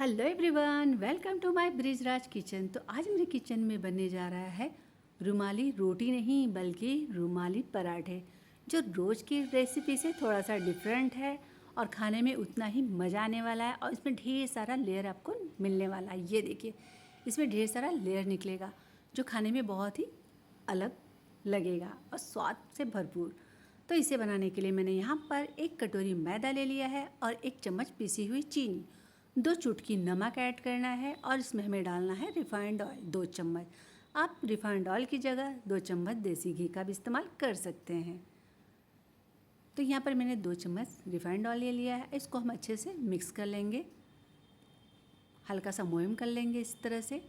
Hello everyone, welcome to my Brijraj kitchen. तो आज मेरे किचन में बनने जा रहा है रुमाली रोटी नहीं बल्कि रुमाली पराठे, जो रोज़ की रेसिपी से थोड़ा सा डिफरेंट है और खाने में उतना ही मज़ा आने वाला है। और इसमें ढेर सारा लेयर आपको मिलने वाला है। ये देखिए, इसमें ढेर सारा लेयर निकलेगा जो खाने में बहुत ही अलग लगेगा और स्वाद से भरपूर। तो इसे बनाने के लिए मैंने यहाँ पर 1 कटोरी मैदा ले लिया है और 1 चम्मच पिसी हुई चीनी, 2 चुटकी नमक ऐड करना है और इसमें हमें डालना है रिफाइंड ऑयल 2 चम्मच। आप रिफाइंड ऑयल की जगह 2 चम्मच देसी घी का भी इस्तेमाल कर सकते हैं। तो यहाँ पर मैंने 2 चम्मच रिफाइंड ऑयल ले लिया है। इसको हम अच्छे से मिक्स कर लेंगे, हल्का सा मुलायम कर लेंगे इस तरह से।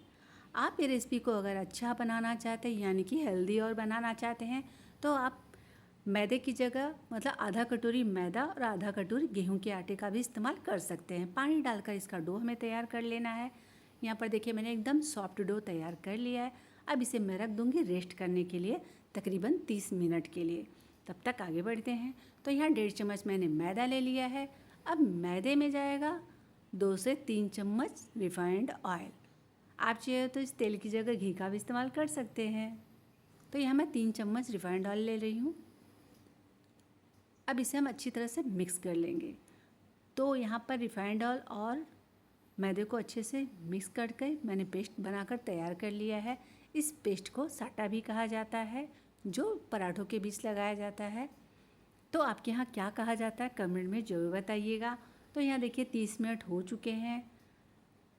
आप ये रेसिपी को अगर अच्छा बनाना चाहते हैं यानी कि हेल्दी और बनाना चाहते हैं तो आप मैदे की जगह मतलब आधा कटोरी मैदा और आधा कटोरी गेहूं के आटे का भी इस्तेमाल कर सकते हैं। पानी डालकर इसका डो हमें तैयार कर लेना है। यहाँ पर देखिए, मैंने एकदम सॉफ्ट डो तैयार कर लिया है। अब इसे मैं रख दूँगी रेस्ट करने के लिए तकरीबन 30 मिनट के लिए। तब तक आगे बढ़ते हैं। तो यहाँ 1.5 चम्मच मैंने मैदा ले लिया है। अब मैदे में जाएगा 2 से 3 चम्मच रिफाइंड ऑयल। आप चाहे तो इस तेल की जगह घी का भी इस्तेमाल कर सकते हैं। तो यहाँ मैं 3 चम्मच रिफाइंड ऑयल ले रही हूँ। अब इसे हम अच्छी तरह से मिक्स कर लेंगे। तो यहाँ पर रिफाइंड ऑयल और मैदे को अच्छे से मिक्स करके मैंने पेस्ट बनाकर तैयार कर लिया है। इस पेस्ट को साटा भी कहा जाता है, जो पराठों के बीच लगाया जाता है। तो आपके यहाँ क्या कहा जाता है कमेंट में ज़रूर बताइएगा। तो यहाँ देखिए 30 मिनट हो चुके हैं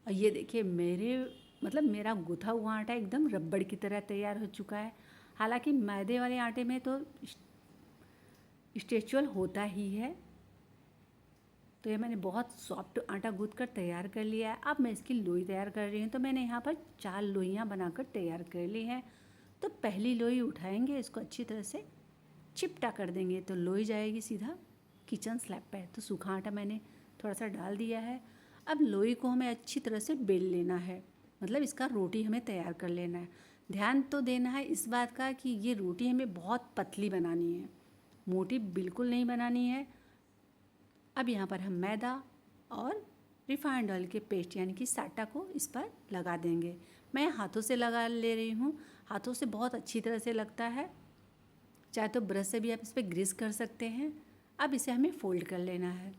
और ये देखिए मेरा गूथा हुआ आटा एकदम रबड़ की तरह तैयार हो चुका है। हालांकि मैदे वाले आटे में तो स्ट्रेचुअल होता ही है। तो ये मैंने बहुत सॉफ्ट आटा गूँथ कर तैयार कर लिया है। अब मैं इसकी लोई तैयार कर रही हूँ। तो मैंने यहाँ पर 4 लोइयाँ बनाकर तैयार कर ली हैं। तो पहली लोई उठाएंगे, इसको अच्छी तरह से चिपटा कर देंगे तो लोई जाएगी सीधा किचन स्लैब पे। तो सूखा आटा मैंने थोड़ा सा डाल दिया है। अब लोई को हमें अच्छी तरह से बेल लेना है, मतलब इसका रोटी हमें तैयार कर लेना है। ध्यान तो देना है इस बात का कि ये रोटी हमें बहुत पतली बनानी है, मोटी बिल्कुल नहीं बनानी है। अब यहाँ पर हम मैदा और रिफाइंड ऑयल के पेस्ट यानी कि साटा को इस पर लगा देंगे। मैं हाथों से लगा ले रही हूँ। हाथों से बहुत अच्छी तरह से लगता है, चाहे तो ब्रश से भी आप इस पर ग्रीस कर सकते हैं। अब इसे हमें फ़ोल्ड कर लेना है।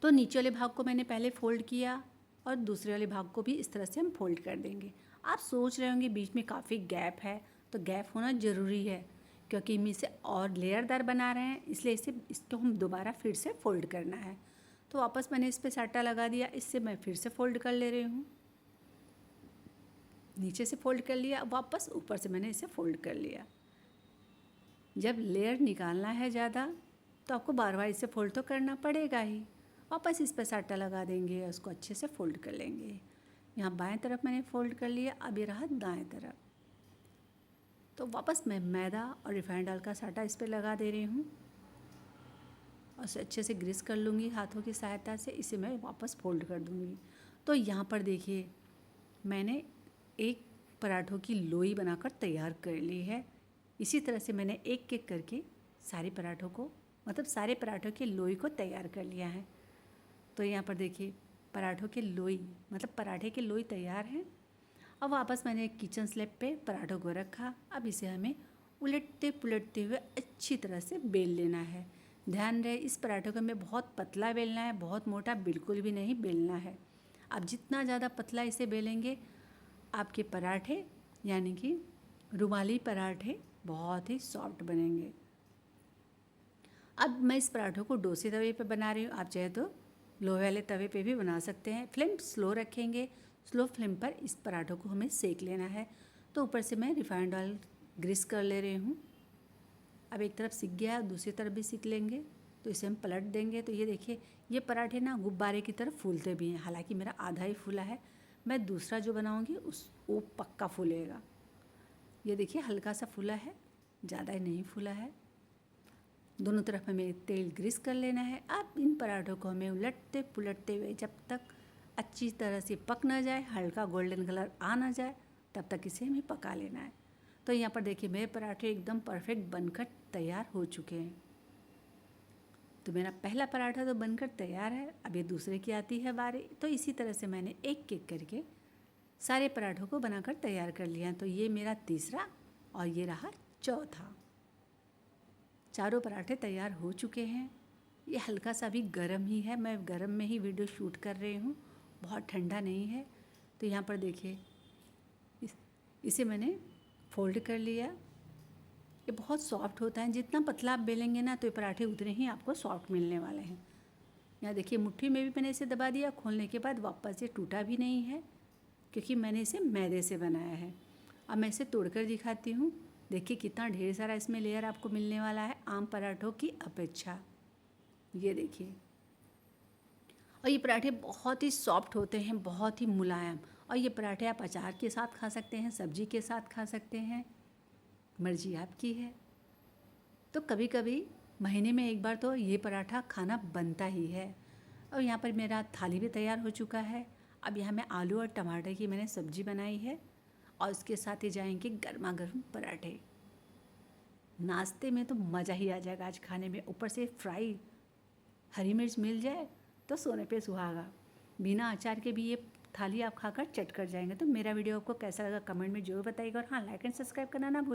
तो नीचे वाले भाग को मैंने पहले फ़ोल्ड किया और दूसरे वाले भाग को भी इस तरह से हम फ़ोल्ड कर देंगे। आप सोच रहे होंगे बीच में काफ़ी गैप है, तो गैप होना ज़रूरी है क्योंकि हम इसे और लेयरदार बना रहे हैं, इसलिए इसको हम दोबारा फिर से फ़ोल्ड करना है। तो वापस मैंने इस पर साटा लगा दिया, इससे मैं फिर से फ़ोल्ड कर ले रही हूँ। नीचे से फ़ोल्ड कर लिया, वापस ऊपर से मैंने इसे फ़ोल्ड कर लिया। जब लेयर निकालना है ज़्यादा तो आपको बार बार इसे फ़ोल्ड तो करना पड़ेगा ही। वापस इस पर साटा लगा देंगे और उसको अच्छे से फ़ोल्ड कर लेंगे। यहाँ बाएं तरफ मैंने फ़ोल्ड कर लिया, अब ये रहा दाएं तरफ। तो वापस मैं मैदा और रिफाइंड ऑयल का साटा इस पर लगा दे रही हूँ और उसे अच्छे से ग्रीस कर लूँगी हाथों की सहायता से। इसे मैं वापस फ़ोल्ड कर दूँगी। तो यहाँ पर देखिए, मैंने एक पराठों की लोई बनाकर तैयार कर ली है। इसी तरह से मैंने एक एक करके सारे पराठों की लोई को तैयार कर लिया है। तो यहाँ पर देखिए, पराठों की लोई मतलब पराठे की लोई तैयार है। अब वापस मैंने एक किचन स्लैब पे पराठों को रखा। अब इसे हमें उलटते पुलटते हुए अच्छी तरह से बेल लेना है। ध्यान रहे, इस पराठे को हमें बहुत पतला बेलना है, बहुत मोटा बिल्कुल भी नहीं बेलना है। आप जितना ज़्यादा पतला इसे बेलेंगे, आपके पराठे यानी कि रुमाली पराठे बहुत ही सॉफ्ट बनेंगे। अब मैं इस पराठों को डोसे तवे पे बना रही हूँ। आप चाहे तो लोहे वाले तवे पे भी बना सकते हैं। फ्लेम स्लो रखेंगे, स्लो फ्लेम पर इस पराठों को हमें सेक लेना है। तो ऊपर से मैं रिफाइंड ऑयल ग्रीस कर ले रही हूँ। अब एक तरफ सिक गया, दूसरी तरफ भी सिक लेंगे। तो इसे हम पलट देंगे। तो ये देखिए, ये पराठे ना गुब्बारे की तरफ फूलते भी हैं। हालांकि मेरा आधा ही फूला है, मैं दूसरा जो बनाऊँगी वो पक्का फूलेगा। ये देखिए, हल्का सा फूला है, ज़्यादा ही नहीं फूला है। दोनों तरफ हमें तेल ग्रीस कर लेना है। अब इन पराठों को हमें उलटते पुलटते हुए जब तक अच्छी तरह से पक ना जाए, हल्का गोल्डन कलर आ ना जाए, तब तक इसे हमें पका लेना है। तो यहाँ पर देखिए, मेरे पराठे एकदम परफेक्ट बनकर तैयार हो चुके हैं। तो मेरा पहला पराठा तो बनकर तैयार है, अब ये दूसरे की आती है बारी। तो इसी तरह से मैंने एक एक करके सारे पराठों को बनाकर तैयार कर लिया। तो ये मेरा तीसरा और ये रहा चौथा। चारों पराठे तैयार हो चुके हैं। ये हल्का सा भी गर्म ही है, मैं गर्म में ही वीडियो शूट कर रही हूँ, बहुत ठंडा नहीं है। तो यहाँ पर देखिए इसे मैंने फोल्ड कर लिया। ये बहुत सॉफ्ट होता है, जितना पतला आप बेलेंगे ना तो ये पराठे उतने ही आपको सॉफ्ट मिलने वाले हैं। यहाँ देखिए मुट्ठी में भी मैंने इसे दबा दिया, खोलने के बाद वापस ये टूटा भी नहीं है क्योंकि मैंने इसे मैदे से बनाया है। अब मैं इसे तोड़कर दिखाती हूँ। देखिए कितना ढेर सारा इसमें लेयर आपको मिलने वाला है आम पराठों की अपेक्षा। ये देखिए, और ये पराठे बहुत ही सॉफ्ट होते हैं, बहुत ही मुलायम। और ये पराठे आप अचार के साथ खा सकते हैं, सब्जी के साथ खा सकते हैं, मर्जी आपकी है। तो कभी कभी महीने में एक बार तो ये पराठा खाना बनता ही है। और यहाँ पर मेरा थाली भी तैयार हो चुका है। अब यहाँ मैं आलू और टमाटर की मैंने सब्जी बनाई है और उसके साथ ही जाएंगे गर्मा गर्म पराठे। नाश्ते में तो मज़ा ही आ जाएगा आज खाने में। ऊपर से फ्राई हरी मिर्च मिल जाए तो सोने पे सुहागा। बिना अचार के भी ये थाली आप खाकर चट कर जाएंगे। तो मेरा वीडियो आपको कैसा लगा कमेंट में जरूर बताइएगा। और हाँ, लाइक एंड सब्सक्राइब करना ना भूलिए।